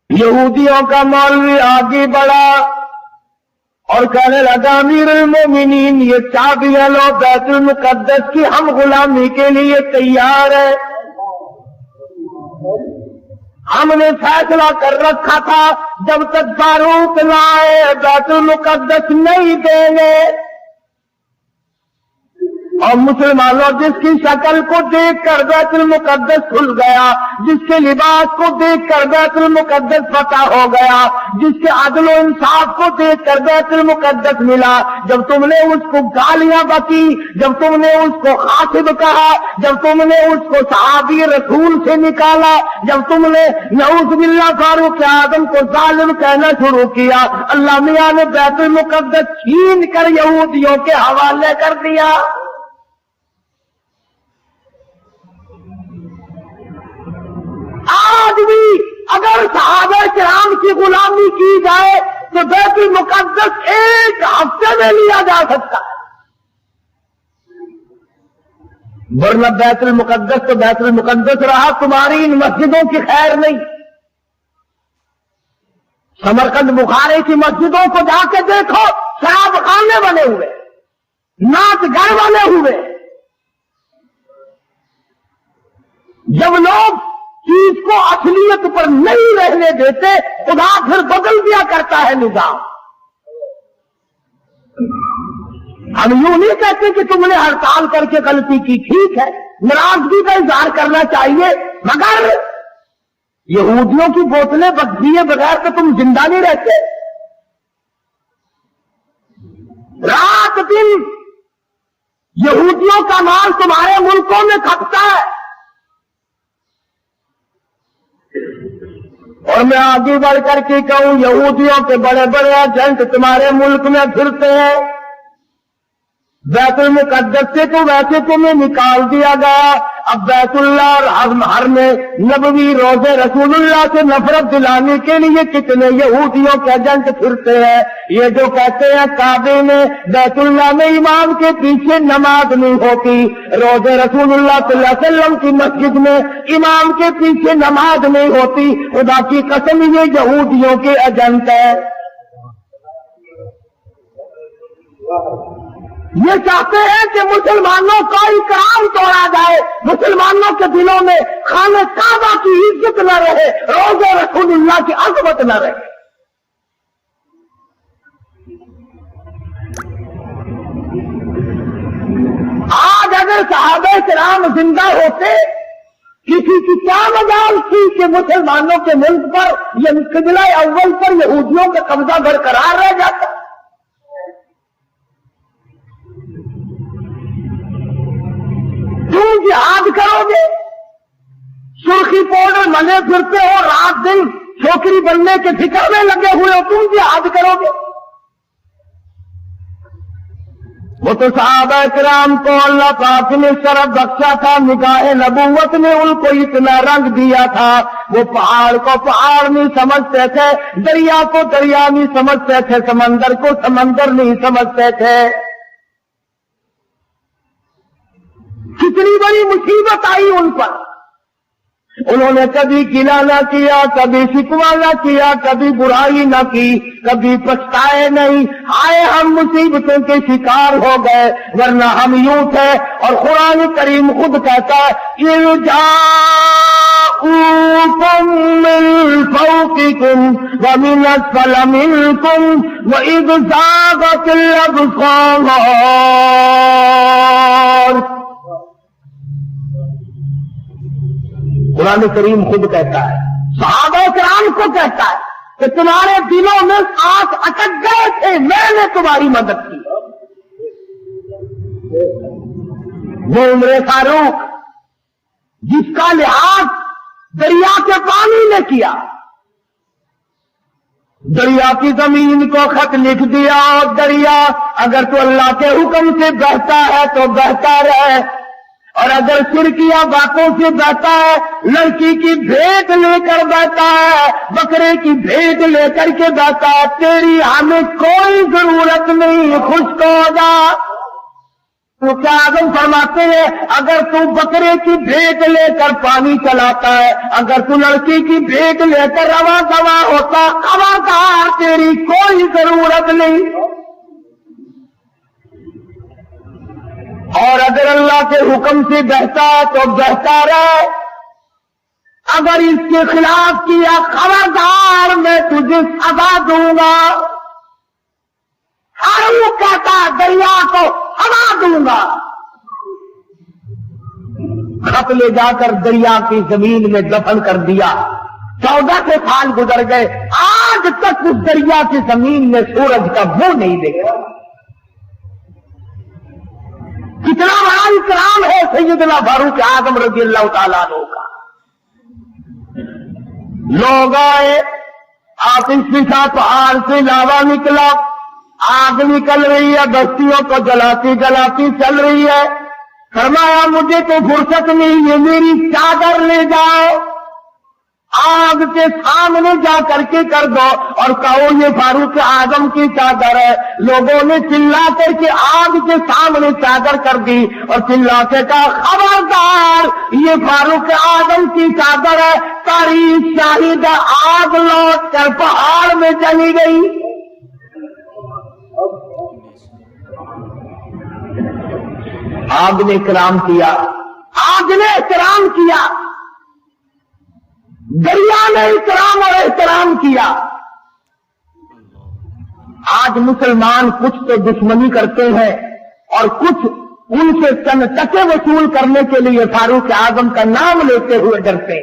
یہودیوں کا مولوی آگے بڑھا اور کہنے لگا امیر المومنین یہ چابیاں لو بیت المقدس کی، ہم غلامی کے لیے تیار ہیں، ہم نے فیصلہ کر رکھا تھا جب تک باروت نہ آئے بیت المقدس نہیں دیں گے۔ اور مسلمانوں جس کی شکل کو دیکھ کر بیت المقدس کھل گیا، جس کے لباس کو دیکھ کر بیت المقدس فتح ہو گیا، جس کے عدل و انصاف کو دیکھ کر بیت المقدس ملا، جب تم نے اس کو گالیاں بکی، جب تم نے اس کو خاطب کہا، جب تم نے اس کو صحابی رسول سے نکالا، جب تم نے نعوذ باللہ فاروق اعظم کو ظالم کہنا شروع کیا، اللہ میاں نے بیت المقدس چھین کر یہودیوں کے حوالے کر دیا۔ آج بھی اگر صحابہ کرام کی غلامی کی جائے تو بیت المقدس ایک ہفتے میں لیا جا سکتا ہے، ورنہ بیت المقدس تو بیت المقدس رہا، تمہاری ان مسجدوں کی خیر نہیں۔ سمرقند بخارے کی مسجدوں کو جا کے دیکھو، شراب خانے بنے ہوئے، ناچ گھر بنے ہوئے۔ جب لوگ چیز کو اصلیت پر نہیں رہنے دیتے، خدا پھر بدل دیا کرتا ہے نظام۔ ہم یوں نہیں کہتے کہ تم نے ہڑتال کر کے غلطی کی، ٹھیک ہے، ناراضگی کا اظہار کرنا چاہیے، مگر یہودیوں کی بوتلیں دیے بغیر تو تم زندہ نہیں رہتے۔ رات دن یہودیوں کا مال تمہارے ملکوں میں کھپتا ہے، اور میں آگے بڑھ کر کے کہوں یہودیوں کے بڑے بڑے ایجنٹ تمہارے ملک میں پھرتے ہیں۔ بیت المقدس سے تو ویسے تمہیں نکال دیا گیا، اب بیت اللہ اور حرم نبوی روضہ رسول اللہ سے نفرت دلانے کے لیے کتنے یہودیوں کے ایجنٹ پھرتے ہیں۔ یہ جو کہتے ہیں کعبے میں بیت اللہ میں امام کے پیچھے نماز نہیں ہوتی، روضہ رسول اللہ صلی اللہ علیہ وسلم کی مسجد میں امام کے پیچھے نماز نہیں ہوتی، خدا کی قسم یہ یہودیوں کے ایجنٹ ہے۔ یہ چاہتے ہیں کہ مسلمانوں کا اکرام توڑا جائے، مسلمانوں کے دلوں میں خانہ کعبہ کی عزت نہ رہے، روضہ رسول اللہ کی عظمت نہ رہے۔ آج اگر صحابہ کرام زندہ ہوتے، کسی کی کیا مجال تھی کہ مسلمانوں کے ملک پر یہ قبلہ اول پر یہودیوں کا قبضہ برقرار رہ جاتا۔ تم جہاد کرو گے، سرخی پاؤڈر ملے پھرتے ہو، رات دن چھوکری بننے کے فکر میں لگے ہوئے ہو، تم جہاد کرو گے؟ وہ تو صحابہ کرام کو اللہ پاک نے شرف بخشا تھا، نگاہ نبوت نے ان کو اتنا رنگ دیا تھا، وہ پہاڑ کو پہاڑ نہیں سمجھتے تھے، دریا کو دریا نہیں سمجھتے تھے، سمندر کو سمندر نہیں سمجھتے تھے۔ کتنی بڑی مصیبت آئی ان پر، انہوں نے کبھی گلہ نہ کیا، کبھی شکوہ نہ کیا، کبھی برائی نہ کی، کبھی پچھتائے نہیں، آئے ہم مصیبتوں کے شکار ہو گئے، ورنہ ہم یوں تھے۔ اور قرآن کریم خود کہتا ہے جاءوکم من فوقکم ومن اسفل منکم وَإِذْ زَاغَتِ الْأَبْصَارُ۔ قرآن کریم خود کہتا ہے، صحابہ کرام کو کہتا ہے کہ تمہارے دلوں میں آنکھ اٹک گئے تھے، میں نے تمہاری مدد کی۔ وہ عمر فاروق جس کا لحاظ دریا کے پانی نے کیا، دریا کی زمین کو خط لکھ دیا، اور دریا اگر تو اللہ کے حکم سے بہتا ہے تو بہتا رہے، اور اگر شرکیہ باتوں سے بہتا ہے، لڑکی کی بھیٹ لے کر بہتا ہے، بکرے کی بھیٹ لے کر کے بہتا ہے، تیری ہمیں کوئی ضرورت نہیں، خشک ہو جا۔ تو کیا آدم فرماتے ہیں اگر تو بکرے کی بھیٹ لے کر پانی چلاتا ہے، اگر تو لڑکی کی بھیٹ لے کر رواں دواں ہوتا، خبردار تیری کوئی ضرورت نہیں۔ اور اگر اللہ کے حکم سے بہتا تو بہتا رہے، اگر اس کے خلاف کیا خبردار میں تجھے سزا دوں گا۔ ہر وہ کہتا دریا کو ہوا دوں گا، خط لے جا کر دریا کی زمین میں دفن کر دیا۔ 14 سال گزر گئے، آج تک اس دریا کی زمین میں سورج کا منہ نہیں دیکھا۔ کتنا بڑا اکرام ہے سیدنا فاروق اعظم رضی اللہ تعالیٰ عنہ کا۔ لوگ آئے، آتش فشاں پہاڑ سے لاوا نکلا، آگ نکل رہی ہے، بستیوں کو جلاتی جلاتی چل رہی ہے۔ فرمایا مجھے تو فرصت نہیں ہے، میری چادر لے جاؤ، آگ کے سامنے جا کر کے کر دو اور کہو یہ فاروق اعظم کی چادر ہے۔ لوگوں نے چلا کر کے آگ کے سامنے چادر کر دی اور چلا کے کہا خبردار یہ فاروق اعظم کی چادر ہے۔ تاریخ شاہد ہے، آگ لوٹ کر پہاڑ میں چلی گئی۔ آگ نے اکرام کیا، آگ نے احترام کیا، دریا نے اکرام اور احترام کیا۔ آج مسلمان کچھ تو دشمنی کرتے ہیں اور کچھ ان سے چند ٹکے وصول کرنے کے لیے فاروق اعظم کا نام لیتے ہوئے ڈرتے۔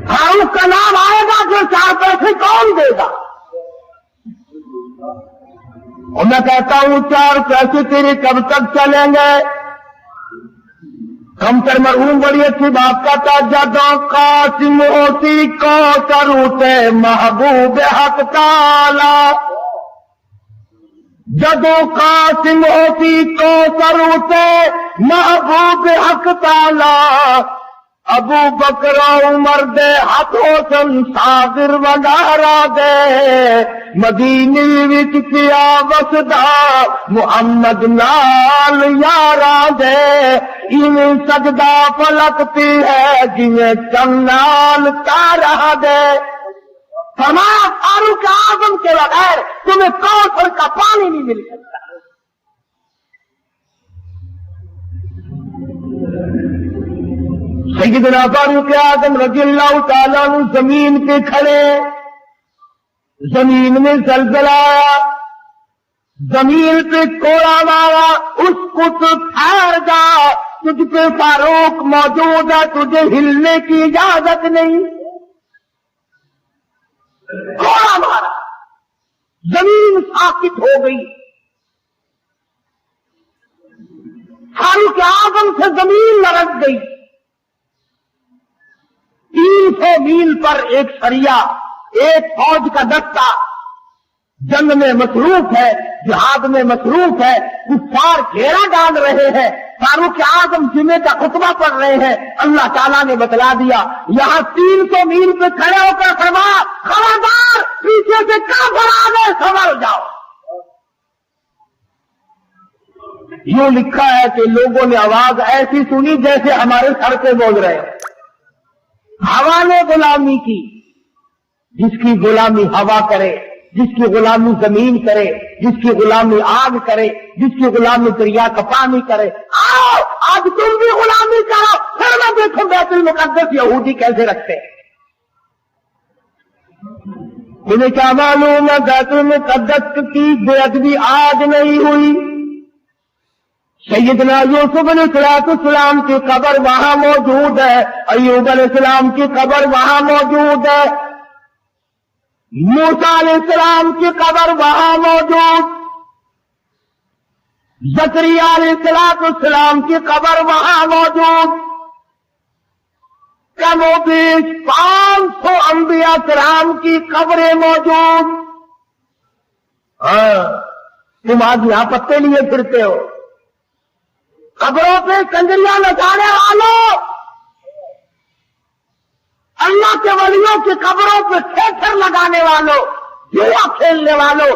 فاروق کا نام آئے گا پھر 4 پیسے کون دے گا؟ اور میں کہتا ہوں 4 پیسے تیرے کب تک چلیں گے؟ ہم پر مرحوم بڑی اچھی بات کا تھا، جدوں قاسم ہوتی کو کروتے محبوب حق تعالی، جدوں قاسم ہوتی کو کروتے محبوب حق تعالی، ابو بکر عمر دے ہاتھوں سن صابر وگارا دے، مدینے وچ کیا وسدا محمد نال یارا دے، ایویں سجدہ پلکتی ہے جویں چن نال تارا دے۔ فرمایا فاروق اعظم کے بغیر تمہیں کوثر کا پانی نہیں مل سکتا۔ سیدنا فاروق اعظم رضی اللہ تعالیٰ عنہ زمین پہ کھڑے، زمین میں زلزلہ آیا، زمین پہ کوڑا مارا، اس کو تو ٹھہر جا، تجھ پہ فاروق موجود ہے، تجھے ہلنے کی اجازت نہیں۔ کوڑا مارا، زمین ساکت ہو گئی۔ فاروق اعظم سے زمین لرز گئی۔ 300 میل پر ایک سریا، ایک فوج کا دستہ جنگ میں مصروف ہے، جہاد میں مصروف ہے، کفار گھیرا ڈال رہے ہیں، فاروق اعظم جمعے کا خطبہ پڑھ رہے ہیں۔ اللہ تعالیٰ نے بتلا دیا، یہاں 300 میل پہ کھڑے ہو کر فرمایا خبردار پیچھے سے کافر آ گئے، سنبھل جاؤ۔ یوں لکھا ہے کہ لوگوں نے آواز ایسی سنی جیسے ہمارے سر پہ بول رہے ہیں۔ ہوا نے غلامی کی، جس کی غلامی ہوا کرے، جس کی غلامی زمین کرے، جس کی غلامی آگ کرے، جس کی غلامی دریا کا پانی کرے، آؤ آج تم بھی غلامی کرو، پھر میں دیکھو بیت المقدس یہودی کیسے رکھتے۔ تمہیں کیا معلوم ہے بیت المقدس کی بے ادبی آج نہیں ہوئی؟ سیدنا یوسف علیہ السلام کی قبر وہاں موجود ہے، ایوب علیہ السلام کی قبر وہاں موجود ہے، موسیٰ علیہ السلام کی قبر وہاں موجود، زکریا علیہ السلام کی قبر وہاں موجود، کم و بیش 500 انبیاء کرام کی قبریں موجود۔ تم آج یہاں پتے لیے پھرتے ہو، قبروں پہ کنجریاں نچانے والوں، اللہ کے ولیوں کی قبروں پہ تھیٹر لگانے والوں، جوا کھیلنے والوں،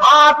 7